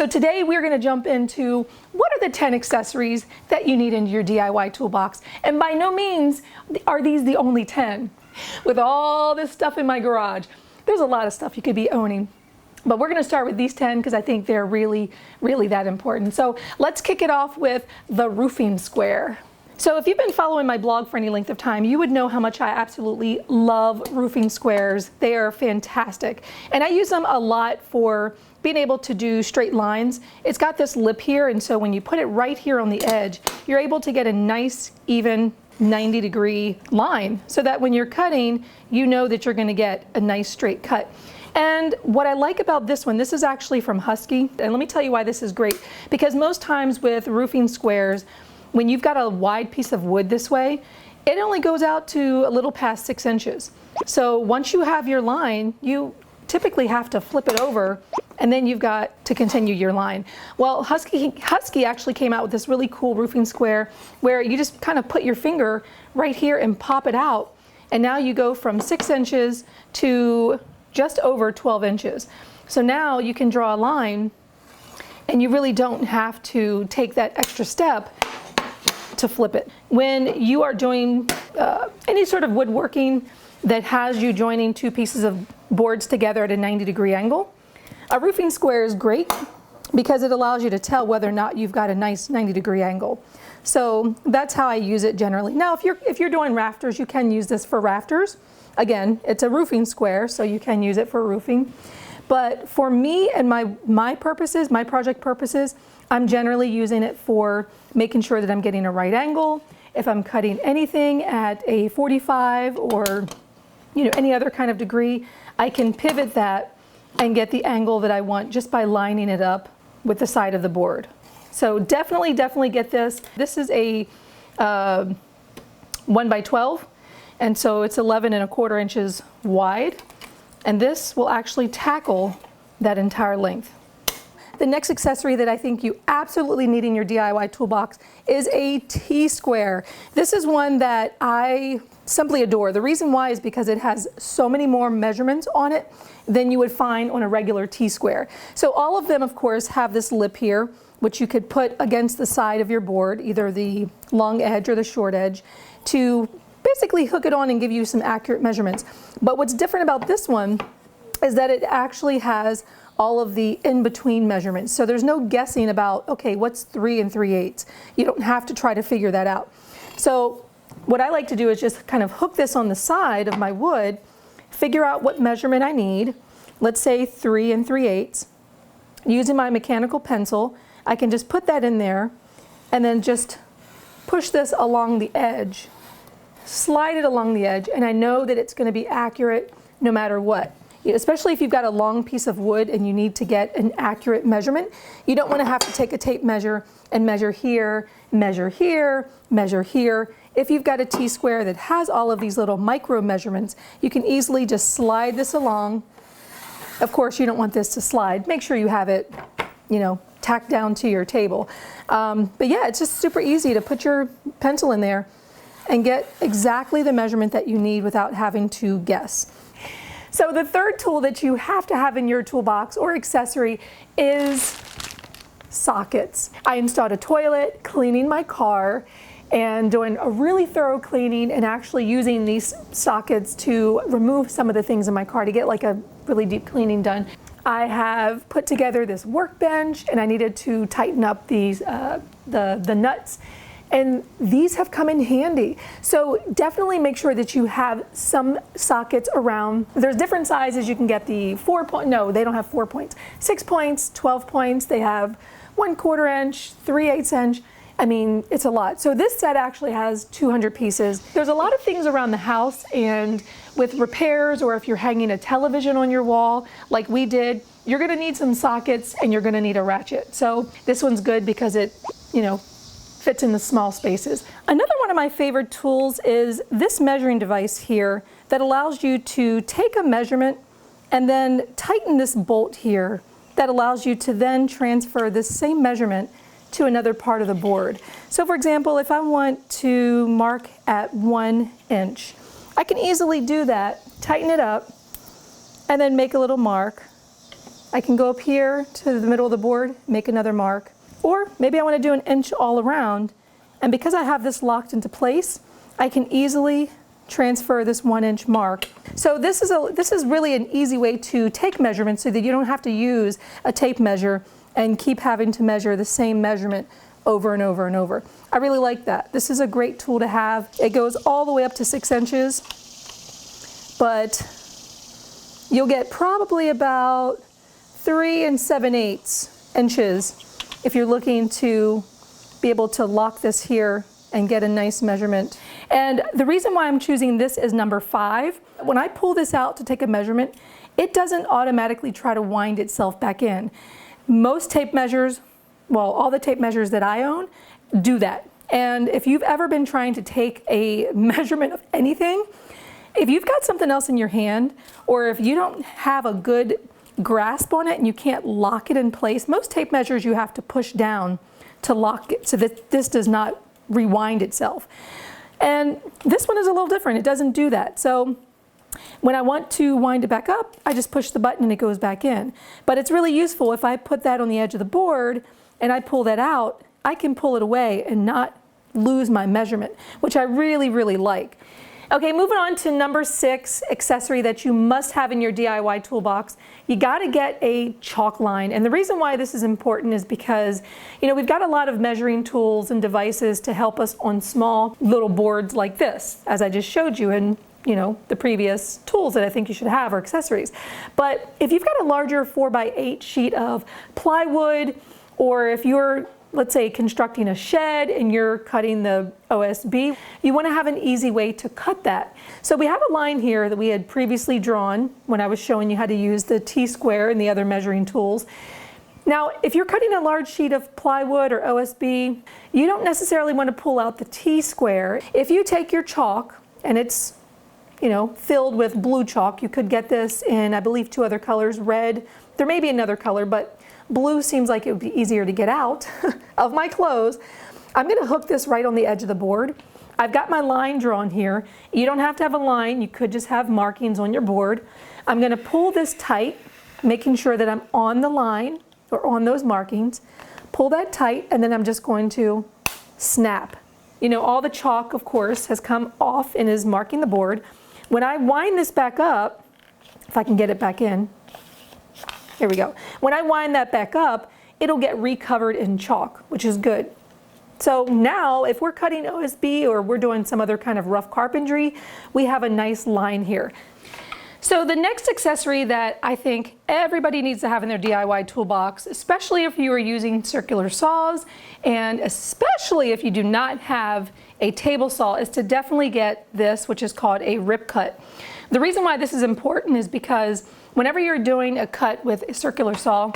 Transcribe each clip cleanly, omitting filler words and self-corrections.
So today we're going to jump into what are the 10 accessories that you need in your DIY toolbox. And by no means are these the only 10. With all this stuff in my garage, there's a lot of stuff you could be owning. But we're going to start with these 10 because I think they're really, really that important. So let's kick it off with the roofing square. So if you've been following my blog for any length of time, you would know how much I absolutely love roofing squares. They are fantastic. And I use them a lot for being able to do straight lines. It's got this lip here, and so when you put it right here on the edge, you're able to get a nice, even 90-degree line so that when you're cutting, you know that you're going to get a nice straight cut. And what I like about this one, this is actually from Husky, and let me tell you why this is great. Because most times with roofing squares, when you've got a wide piece of wood this way, it only goes out to a little past 6 inches. So once you have your line, you typically have to flip it over, and then you've got to continue your line. Well, Husky actually came out with this really cool roofing square where you just kind of put your finger right here and pop it out, and now you go from 6 inches to just over 12 inches. So now you can draw a line and you really don't have to take that extra step to flip it. When you are doing any sort of woodworking that has you joining two pieces of boards together at a 90-degree angle, a roofing square is great because it allows you to tell whether or not you've got a nice 90-degree angle. So that's how I use it generally. Now if you're doing rafters, you can use this for rafters. Again, it's a roofing square, so you can use it for roofing. But for me and my purposes, my project purposes, I'm generally using it for making sure that I'm getting a right angle. If I'm cutting anything at a 45 or any other kind of degree, I can pivot that and get the angle that I want just by lining it up with the side of the board. So definitely get this. This is a 1 by 12. And so it's 11¼ inches wide, and this will actually tackle that entire length. The next accessory that I think you absolutely need in your DIY toolbox is a Tsquare. This is one that I simply adore. The reason why is because it has so many more measurements on it than you would find on a regular Tsquare. So all of them, of course, have this lip here, which you could put against the side of your board, either the long edge or the short edge, to basically hook it on and give you some accurate measurements. But what's different about this one is that it actually has all of the in-between measurements. So there's no guessing about, okay, what's 3 3/8? You don't have to try to figure that out. So what I like to do is just kind of hook this on the side of my wood, figure out what measurement I need, let's say 3 3/8. Using my mechanical pencil, I can just put that in there and then just push this along the edge. Slide it along the edge, and I know that it's going to be accurate no matter what. Especially if you've got a long piece of wood and you need to get an accurate measurement. You don't want to have to take a tape measure and measure here, measure here, measure here. If you've got a Tsquare that has all of these little micro measurements, you can easily just slide this along. Of course, you don't want this to slide. Make sure you have it, tacked down to your table. But yeah, it's just super easy to put your pencil in there and get exactly the measurement that you need without having to guess. So the third tool that you have to have in your toolbox or accessory is sockets. I installed a toilet, cleaning my car, and doing a really thorough cleaning and actually using these sockets to remove some of the things in my car to get like a really deep cleaning done. I have put together this workbench, and I needed to tighten up these the nuts. And these have come in handy. So definitely make sure that you have some sockets around. There's different sizes. You can get the 4-point, no, they don't have 4 points. 6 points, 12 points. They have 1/4 inch, 3/8 inch. I mean, it's a lot. So this set actually has 200 pieces. There's a lot of things around the house, and with repairs, or if you're hanging a television on your wall, like we did, you're gonna need some sockets and you're gonna need a ratchet. So this one's good because it, fits in the small spaces. Another one of my favorite tools is this measuring device here that allows you to take a measurement and then tighten this bolt here that allows you to then transfer this same measurement to another part of the board. So for example, if I want to mark at 1 inch, I can easily do that, tighten it up, and then make a little mark I can go up here to the middle of the board, make another mark, or maybe I want to do an inch all around. And because I have this locked into place, I can easily transfer this 1 inch mark. So this is really an easy way to take measurements so that you don't have to use a tape measure and keep having to measure the same measurement over and over and over. I really like that. This is a great tool to have. It goes all the way up to 6 inches, but you'll get probably about 3 7/8 inches if you're looking to be able to lock this here and get a nice measurement. And the reason why I'm choosing this as number 5, when I pull this out to take a measurement, it doesn't automatically try to wind itself back in. Most tape measures, well, all the tape measures that I own do that. And if you've ever been trying to take a measurement of anything, if you've got something else in your hand, or if you don't have a good grasp on it and you can't lock it in place, most tape measures you have to push down to lock it so that this does not rewind itself. And this one is a little different. It doesn't do that. So when I want to wind it back up, I just push the button and it goes back in. But it's really useful if I put that on the edge of the board and I pull that out, I can pull it away and not lose my measurement, which I really, really like. Okay, moving on to number 6 accessory that you must have in your DIY toolbox. You gotta get a chalk line. And the reason why this is important is because, you know, we've got a lot of measuring tools and devices to help us on small little boards like this, as I just showed you in, you know, the previous tools that I think you should have or accessories. But if you've got a larger 4x8 sheet of plywood, or if you're, let's say, constructing a shed and you're cutting the OSB, you want to have an easy way to cut that. So we have a line here that we had previously drawn when I was showing you how to use the Tsquare and the other measuring tools. Now, if you're cutting a large sheet of plywood or OSB, you don't necessarily want to pull out the Tsquare. If you take your chalk and it's, you know, filled with blue chalk, you could get this in, I believe, 2 other colors, red. There may be another color, but blue seems like it would be easier to get out of my clothes. I'm going to hook this right on the edge of the board. I've got my line drawn here. You don't have to have a line. You could just have markings on your board. I'm going to pull this tight, making sure that I'm on the line or on those markings. Pull that tight, and then I'm just going to snap. You know, all the chalk, of course, has come off and is marking the board. When I wind this back up, if I can get it back in, here we go. When I wind that back up, it'll get recovered in chalk, which is good. So now, if we're cutting OSB or we're doing some other kind of rough carpentry, we have a nice line here. So the next accessory that I think everybody needs to have in their DIY toolbox, especially if you are using circular saws, and especially if you do not have a table saw, is to definitely get this, which is called a rip cut. The reason why this is important is because whenever you're doing a cut with a circular saw,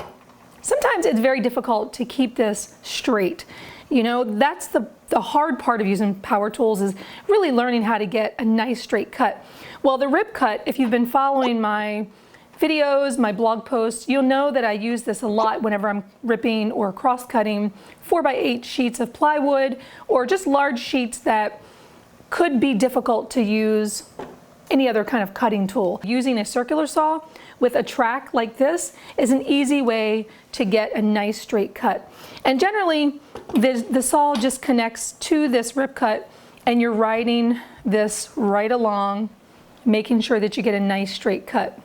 sometimes it's very difficult to keep this straight. You know, that's the hard part of using power tools, is really learning how to get a nice straight cut. Well, the rip cut, if you've been following my videos, my blog posts, you'll know that I use this a lot whenever I'm ripping or cross-cutting 4x8 sheets of plywood, or just large sheets that could be difficult to use any other kind of cutting tool. Using a circular saw with a track like this is an easy way to get a nice straight cut. And generally, the saw just connects to this rip cut, and you're riding this right along, making sure that you get a nice straight cut.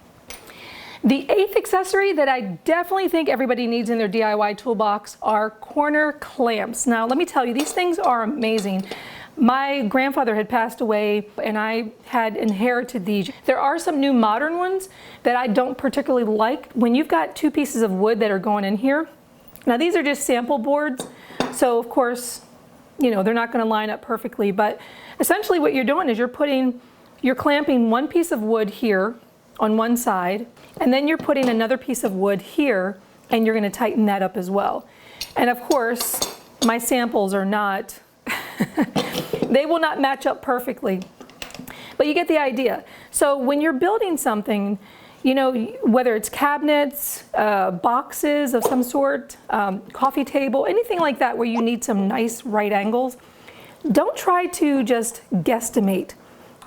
The 8th accessory that I definitely think everybody needs in their DIY toolbox are corner clamps. Now, let me tell you, these things are amazing. My grandfather had passed away and I had inherited these. There are some new modern ones that I don't particularly like. When you've got 2 pieces of wood that are going in here, now these are just sample boards, so of course, you know, they're not going to line up perfectly, but essentially what you're doing is you're clamping 1 piece of wood here on one side, and then you're putting another piece of wood here, and you're going to tighten that up as well. And of course, my samples are not they will not match up perfectly, but you get the idea. So when you're building something, you know, whether it's cabinets, boxes of some sort, coffee table, anything like that where you need some nice right angles, don't try to just guesstimate.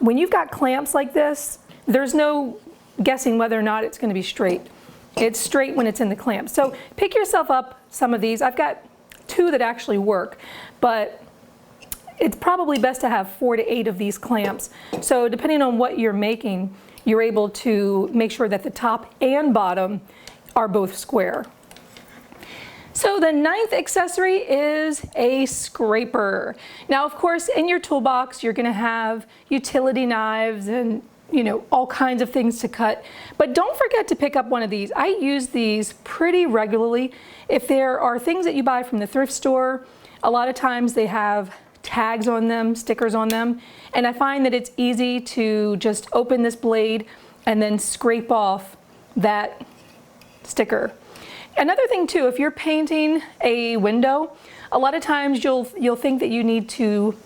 When you've got clamps like this, there's no guessing whether or not it's going to be straight. It's straight when it's in the clamp. So pick yourself up some of these. I've got 2 that actually work, but it's probably best to have 4 to 8 of these clamps. So depending on what you're making, you're able to make sure that the top and bottom are both square. So the 9th accessory is a scraper. Now, of course, in your toolbox, you're gonna have utility knives and all kinds of things to cut. But don't forget to pick up one of these. I use these pretty regularly. If there are things that you buy from the thrift store, a lot of times they have tags on them, stickers on them, and I find that it's easy to just open this blade and then scrape off that sticker. Another thing too, if you're painting a window, a lot of times you'll think that you need to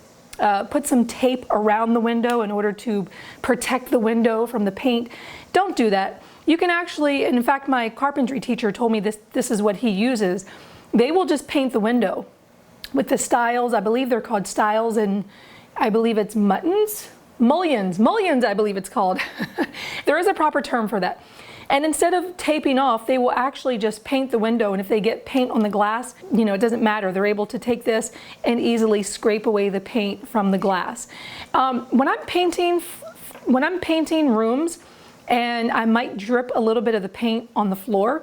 put some tape around the window in order to protect the window from the paint. Don't do that. You can actually, and in fact my carpentry teacher told me this is what he uses. They will just paint the window with the stiles. I believe they're called stiles, and I believe it's mullions, I believe it's called. There is a proper term for that. And instead of taping off, they will actually just paint the window, and if they get paint on the glass, it doesn't matter. They're able to take this and easily scrape away the paint from the glass. When I'm painting rooms, and I might drip a little bit of the paint on the floor,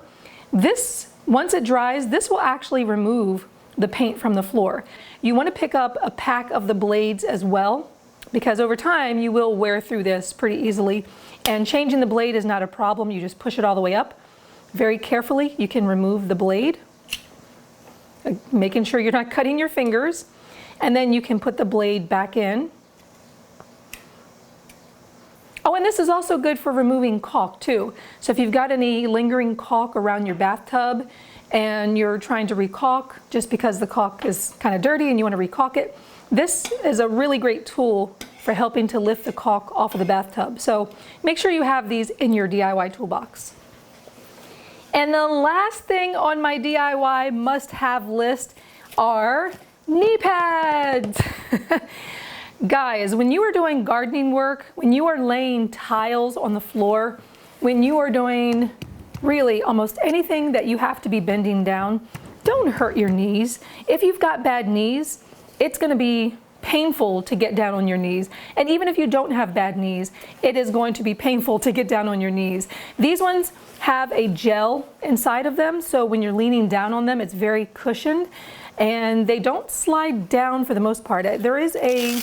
once it dries, this will actually remove the paint from the floor. You want to pick up a pack of the blades as well, because over time you will wear through this pretty easily, and changing the blade is not a problem. You just push it all the way up. Very carefully you can remove the blade, making sure you're not cutting your fingers, and then you can put the blade back in. Oh, and this is also good for removing caulk too. So if you've got any lingering caulk around your bathtub and you're trying to recaulk just because the caulk is kind of dirty and you want to recaulk it, this is a really great tool for helping to lift the caulk off of the bathtub. So make sure you have these in your DIY toolbox. And the last thing on my DIY must-have list are knee pads. Guys, when you are doing gardening work, when you are laying tiles on the floor, when you are doing really almost anything that you have to be bending down, don't hurt your knees. If you've got bad knees, it's going to be painful to get down on your knees. And even if you don't have bad knees, it is going to be painful to get down on your knees. These ones have a gel inside of them, so when you're leaning down on them, it's very cushioned, and they don't slide down for the most part. There is a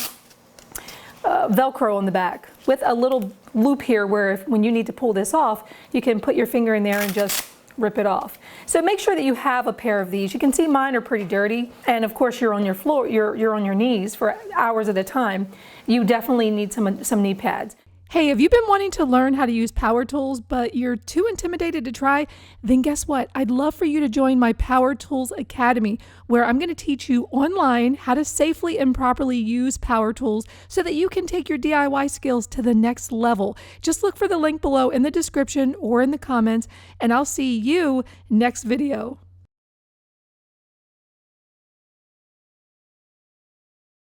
Velcro on the back with a little loop here where when you need to pull this off, you can put your finger in there and just rip it off. So make sure that you have a pair of these. You can see mine are pretty dirty, and of course you're on your floor, you're on your knees for hours at a time. You definitely need some knee pads. Hey, have you been wanting to learn how to use power tools, but you're too intimidated to try? Then guess what? I'd love for you to join my Power Tools Academy, where I'm going to teach you online how to safely and properly use power tools so that you can take your DIY skills to the next level. Just look for the link below in the description or in the comments, and I'll see you next video.